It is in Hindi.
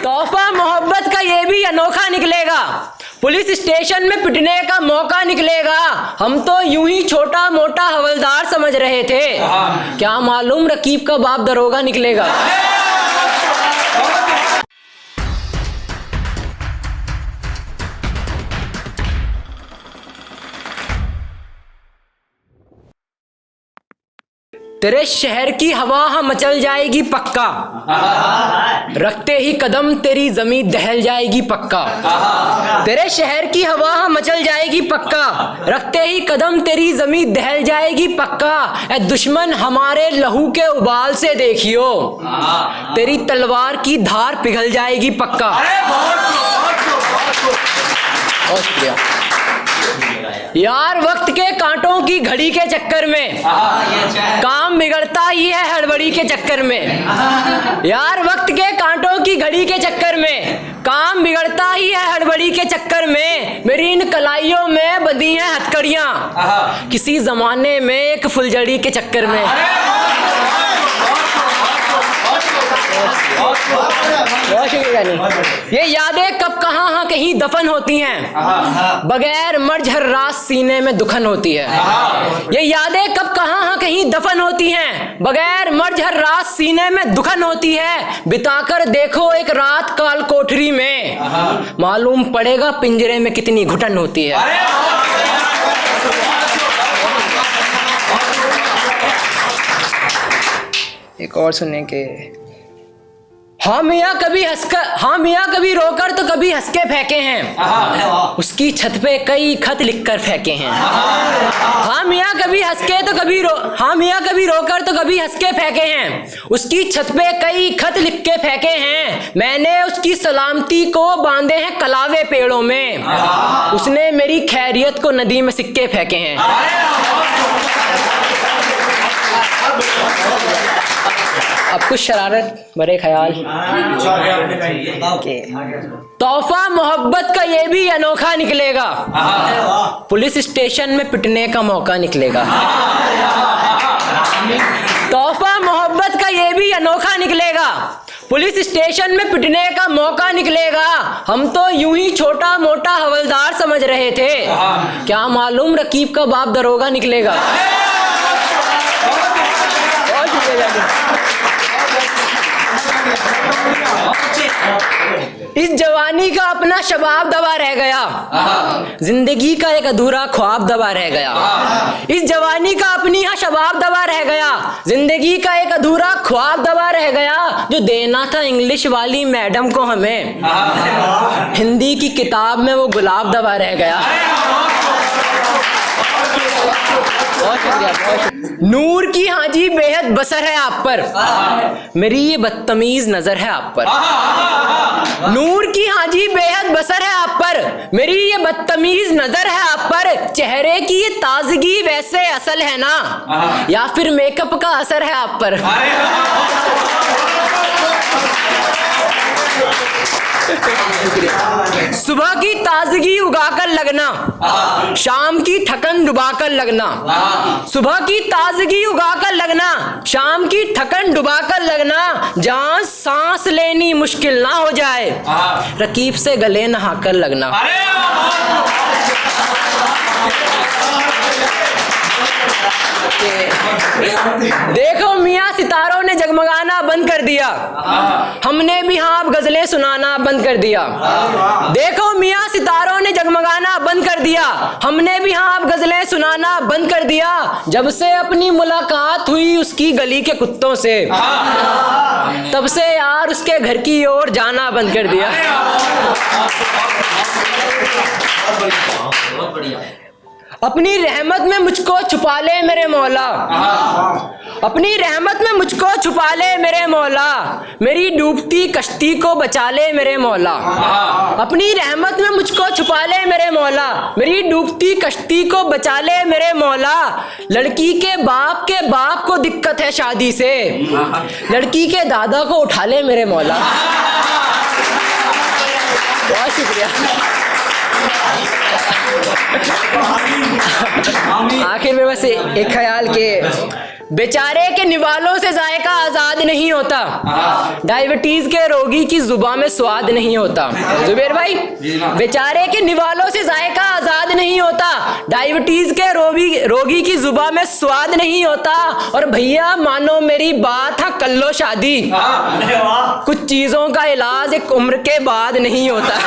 तोहफा मोहब्बत का ये भी अनोखा निकलेगा, पुलिस स्टेशन में पिटने का मौका निकलेगा। हम तो यूं ही छोटा मोटा हवलदार समझ रहे थे, क्या मालूम रकीब का बाप दरोगा निकलेगा। तेरे शहर की हवा हम मचल जाएगी पक्का, रखते ही कदम तेरी जमीन दहल जाएगी पक्का। तेरे शहर की हवा हम मचल जाएगी पक्का, रखते ही कदम तेरी जमीन दहल जाएगी पक्का। ए दुश्मन हमारे लहू के उबाल से देखियो, तेरी तलवार की धार पिघल जाएगी पक्का। बहुत शुक्रिया यार। वक्त के कांटों की घड़ी के चक्कर में काम बिगड़ता ही है हड़बड़ी के चक्कर में। यार वक्त के कांटों की घड़ी के चक्कर में काम बिगड़ता ही है हड़बड़ी के चक्कर में। मेरी इन कलाइयों में बंधी हैं हथकड़ियां, किसी जमाने में एक फुलझड़ी के चक्कर में। बहुत शुक्रिया। ये यादें कब कहाँ हाँ कहीं दफन होती हैं, बगैर मर्ज हर रात सीने में दुखन होती है। ये यादें कब कहाँ हाँ कहीं दफन होती हैं, बगैर मर्ज हर रात सीने में दुखन होती है। बिताकर देखो एक रात काल कोठरी में, मालूम पड़ेगा पिंजरे में कितनी घुटन होती है। एक और सुनने के। हाँ मियाँ कभी रोकर तो कभी हंस के फेंके हैं, उसकी छत पे कई खत लिखकर फेंके हैं। हाँ मियाँ कभी रोकर तो कभी हंस के फेंके हैं, उसकी छत पे कई खत लिख के फेंके हैं। मैंने उसकी सलामती को बांधे हैं कलावे पेड़ों में, उसने मेरी खैरियत को नदी में सिक्के फेंके हैं। अब कुछ शरारत भरे ख्याल। तोहफा मोहब्बत का ये भी अनोखा निकलेगा, पुलिस स्टेशन में पिटने का मौका निकलेगा। तोहफा मोहब्बत का ये भी अनोखा निकलेगा, पुलिस स्टेशन में पिटने का मौका निकलेगा। हम तो यूं ही छोटा मोटा हवलदार समझ रहे थे, क्या मालूम रकीब का बाप दरोगा निकलेगा। इस जवानी का अपना शबाब दबा रह गया, जिंदगी का एक अधूरा ख्वाब दबा रह गया। इस जवानी का अपनी यहाँ शबाब दबा रह गया, जिंदगी का एक अधूरा ख्वाब दबा रह गया। जो देना था इंग्लिश वाली मैडम को हमें, हिंदी की किताब में वो गुलाब दबा रह गया। नूर की हाजी बेहद बसर है आप पर, मेरी ये बदतमीज नजर है आप पर। नूर की हाजी बेहद बसर है आप पर, मेरी ये बदतमीज नजर है आप पर। चेहरे की ये ताजगी वैसे असल है ना, या फिर मेकअप का असर है आप पर। सुबह की ताजगी उगाकर लगना, शाम की थकन डुबाकर लगना। सुबह की ताजगी उगाकर लगना, शाम की थकन डुबाकर लगना। जहां सांस लेनी मुश्किल ना हो जाए, रकीब से गले नहाकर लगना। देखो मियाँ सितारों ने जगमगाना बंद कर दिया, हमने भी हाँ अब गजलें सुनाना बंद कर दिया। देखो मियाँ सितारों ने जगमगाना बंद कर दिया, हमने भी हाँ अब गजलें सुनाना बंद कर दिया। जब से अपनी मुलाकात हुई उसकी गली के कुत्तों से, तब से यार उसके घर की ओर जाना बंद कर दिया। अपनी रहमत में मुझको छुपा ले मेरे मौला, अपनी रहमत में मुझको छुपा ले मेरे मौला। मेरी डूबती कश्ती को बचा ले मेरे मौला, अपनी रहमत में मुझको छुपा ले मेरे मौला। मेरी डूबती कश्ती को बचा ले मेरे मौला। लड़की के बाप को दिक्कत है शादी से, लड़की के दादा को उठा ले मेरे मौला। बहुत शुक्रिया। आखिर में बस एक ख्याल के बेचारे के निवालों से जायका आजाद नहीं होता, डायबिटीज के रोगी की जुबान में स्वाद नहीं होता। जुबेर भाई, बेचारे के निवालों से जायका आजाद नहीं होता, डायबिटीज के रोगी की जुबान में स्वाद नहीं होता। और भैया मानो मेरी बात, हाँ कर लो शादी, कुछ चीजों का इलाज एक उम्र के बाद नहीं होता।